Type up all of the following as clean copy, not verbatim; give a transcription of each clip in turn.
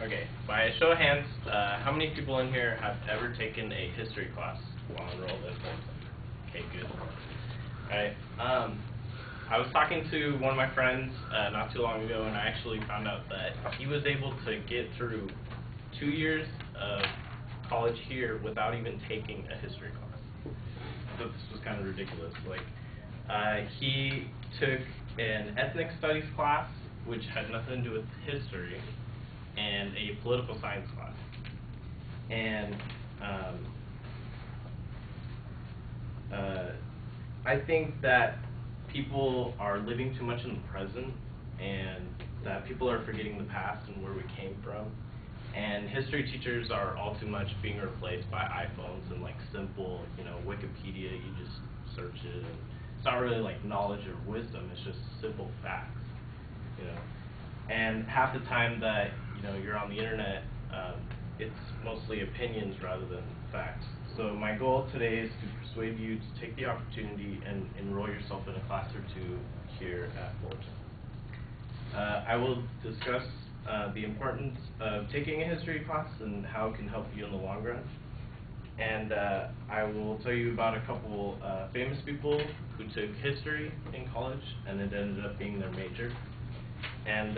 Okay, by a show of hands, how many people in here have ever taken a history class while enrolled in Fulton? Okay, good. Alright, I was talking to one of my friends not too long ago, and I actually found out that he was able to get through 2 years of college here without even taking a history class. I thought this was kind of ridiculous. Like, he took an ethnic studies class, which had nothing to do with history, and a political science class. And I think that people are living too much in the present, and that people are forgetting the past and where we came from. And history teachers are all too much being replaced by iPhones and like simple, Wikipedia, you just search it. And it's not really like knowledge or wisdom, it's just simple facts, And half the time that, you're on the internet, it's mostly opinions rather than facts. So my goal today is to persuade you to take the opportunity and enroll yourself in a class or two here at Fulton. I will discuss the importance of taking a history class and how it can help you in the long run. And I will tell you about a couple famous people who took history in college and it ended up being their major. And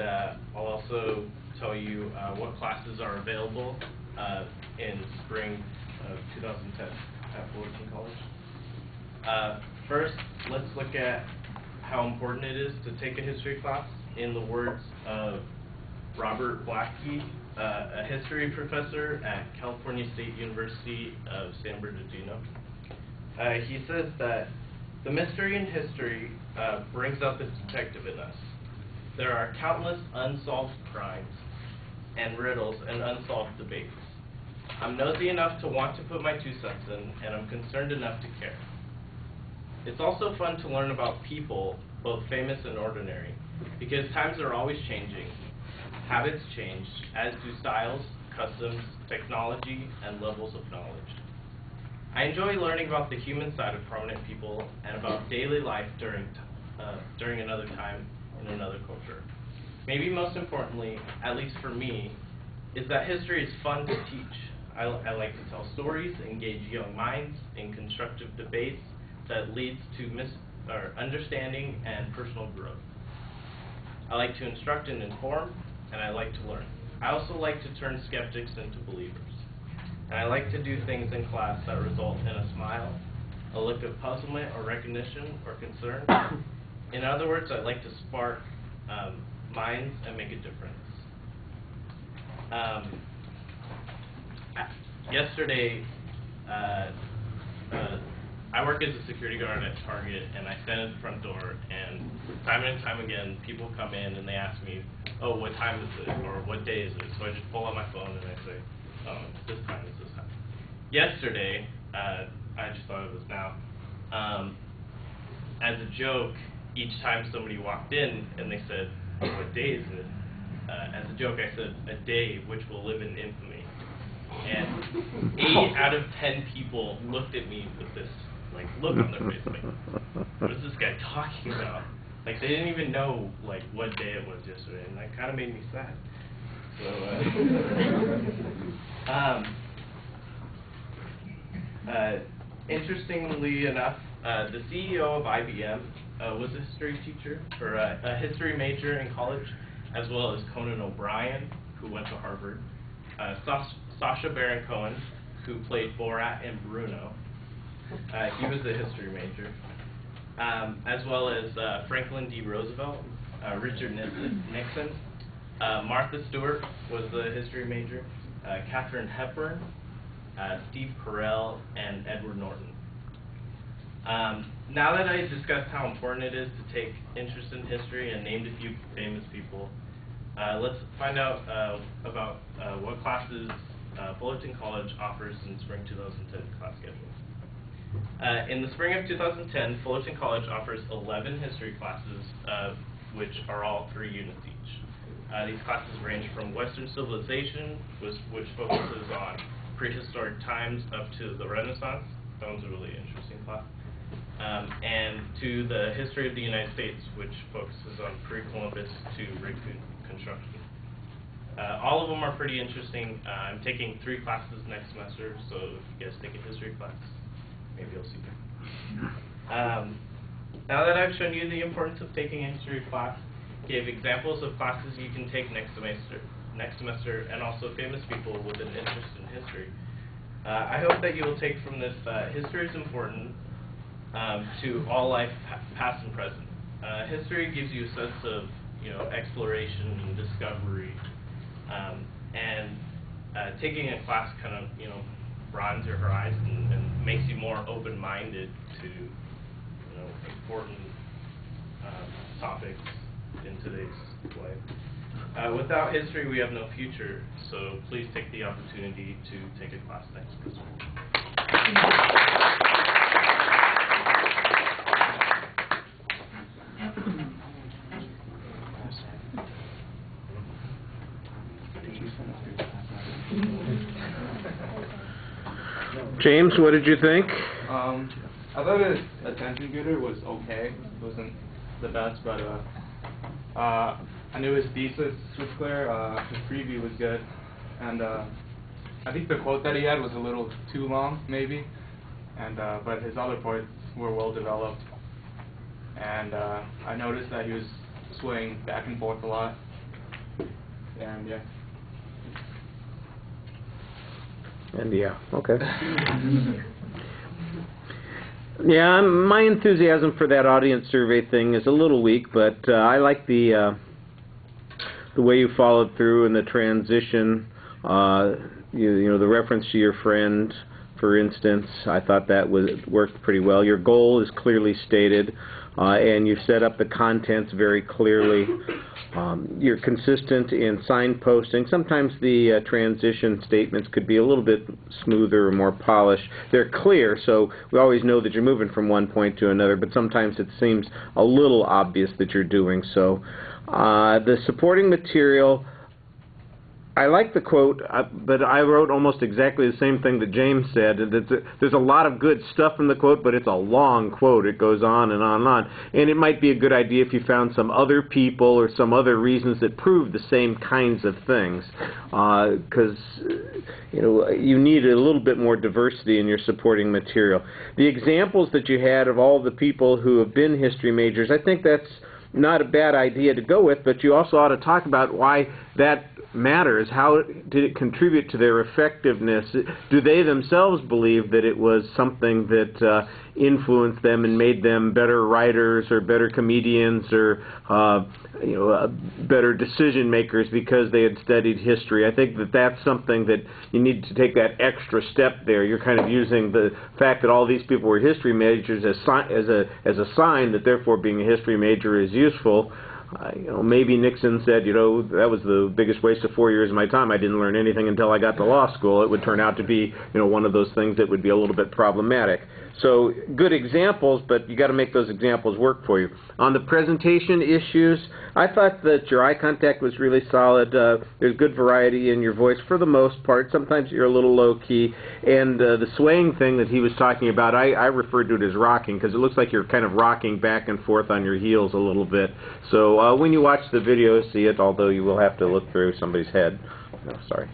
I'll also tell you what classes are available in spring of 2010 at Fulton College. First, let's look at how important it is to take a history class in the words of Robert Blackie, a history professor at California State University of San Bernardino. He says that the mystery in history brings out the detective in us. There are countless unsolved crimes and riddles and unsolved debates. I'm nosy enough to want to put my 2 cents in, and I'm concerned enough to care. It's also fun to learn about people, both famous and ordinary, because times are always changing. Habits change, as do styles, customs, technology, and levels of knowledge. I enjoy learning about the human side of prominent people and about daily life during another time in another culture. Maybe most importantly, at least for me, is that history is fun to teach. I like to tell stories, engage young minds in constructive debates that leads to understanding and personal growth. I like to instruct and inform, and I like to learn. I also like to turn skeptics into believers. And I like to do things in class that result in a smile, a look of puzzlement or recognition or concern. In other words, I like to spark minds and make a difference. Yesterday, I work as a security guard at Target, and I stand at the front door, and time again, people come in and they ask me, oh, what time is it, or what day is it? So I just pull out my phone and I say, oh, it's this time, it's this time. Yesterday, I just thought of this now, as a joke, each time somebody walked in and they said, oh, what day is it? As a joke, I said, a day which will live in infamy. And 8 out of 10 people looked at me with this look on their face, like, what is this guy talking about? Like, they didn't even know what day it was yesterday, and that kind of made me sad. So, interestingly enough, the CEO of IBM was a history teacher, or a history major in college, as well as Conan O'Brien, who went to Harvard, Sacha Baron Cohen, who played Borat in Bruno. He was a history major, as well as Franklin D. Roosevelt, Richard Nixon, Martha Stewart was a history major, Katharine Hepburn, Steve Carell, and Edward Norton. Now that I discussed how important it is to take interest in history and named a few famous people, let's find out about what classes Fulton College offers in spring 2010 class schedule. In the spring of 2010, Fulton College offers 11 history classes, which are all 3 units each. These classes range from Western civilization, which focuses on prehistoric times up to the Renaissance. That one's a really interesting class. And to the history of the United States, which focuses on pre-Columbus to Reconstruction. All of them are pretty interesting. I'm taking 3 classes next semester, so if you guys take a history class, maybe you'll see me. Now that I've shown you the importance of taking a history class, gave examples of classes you can take next semester, and also famous people with an interest in history. I hope that you will take from this history is important to all life, past and present. History gives you a sense of, exploration and discovery, and taking a class kind of, broadens your horizon and makes you more open-minded to, important topics in today's life. Without history, we have no future, so please take the opportunity to take a class next semester. James, what did you think? I thought his attention getter was okay. It wasn't the best, but I knew his thesis was clear. His preview was good, and I think the quote that he had was a little too long, maybe. And but his other parts were well developed, and I noticed that he was swaying back and forth a lot. And yeah. And yeah, okay. Yeah, my enthusiasm for that audience survey thing is a little weak, but I like the way you followed through and the transition. The reference to your friend, for instance, I thought that worked pretty well. Your goal is clearly stated, and you've set up the contents very clearly. You're consistent in signposting. Sometimes the transition statements could be a little bit smoother or more polished. They're clear, so we always know that you're moving from one point to another, but sometimes it seems a little obvious that you're doing so. The supporting material, I like the quote, but I wrote almost exactly the same thing that James said. There's a lot of good stuff in the quote, but it's a long quote. It goes on and on and on. And it might be a good idea if you found some other people or some other reasons that prove the same kinds of things, because you need a little bit more diversity in your supporting material. The examples that you had of all the people who have been history majors, I think that's not a bad idea to go with, but you also ought to talk about why that matters. How did it contribute to their effectiveness? Do they themselves believe that it was something that influenced them and made them better writers or better comedians or better decision makers because they had studied history? I think that that's something that you need to take that extra step there. You're kind of using the fact that all these people were history majors as a sign that therefore being a history major is useful. Maybe Nixon said, that was the biggest waste of 4 years of my time. I didn't learn anything until I got to law school. It would turn out to be, one of those things that would be a little bit problematic. So good examples, but you got to make those examples work for you. On the presentation issues, I thought that your eye contact was really solid. There's good variety in your voice for the most part. Sometimes you're a little low-key. And the swaying thing that he was talking about, I referred to it as rocking, because it looks like you're kind of rocking back and forth on your heels a little bit. So when you watch the video, see it, although you will have to look through somebody's head. No, sorry.